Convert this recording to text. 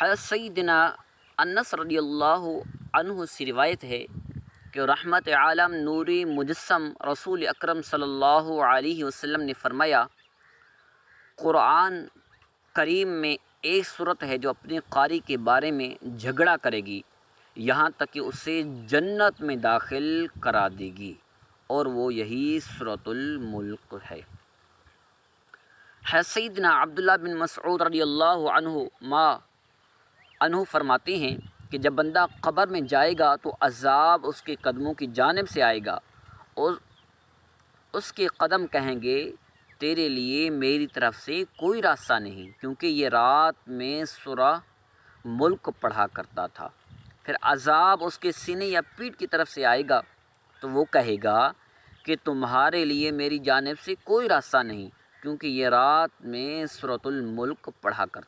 حضرت سیدنا انس رضی اللہ عنہ سے روایت ہے کہ رحمت عالم نوری مجسم رسول اکرم صلی اللہ علیہ وسلم نے فرمایا، قرآن کریم میں ایک صورت ہے جو اپنے قاری کے بارے میں جھگڑا کرے گی یہاں تک کہ اسے جنت میں داخل کرا دے گی، اور وہ یہی سورۃ الملک ہے۔ حضرت سیدنا عبداللہ بن مسعود رضی اللہ عنہ فرماتے ہیں کہ جب بندہ قبر میں جائے گا تو عذاب اس کے قدموں کی جانب سے آئے گا اور اس کے قدم کہیں گے، تیرے لیے میری طرف سے کوئی راستہ نہیں، کیونکہ یہ رات میں سورہ ملک پڑھا کرتا تھا۔ پھر عذاب اس کے سینے یا پیٹھ کی طرف سے آئے گا تو وہ کہے گا کہ تمہارے لیے میری جانب سے کوئی راستہ نہیں، کیونکہ یہ رات میں سورۃ الملک پڑھا کرتا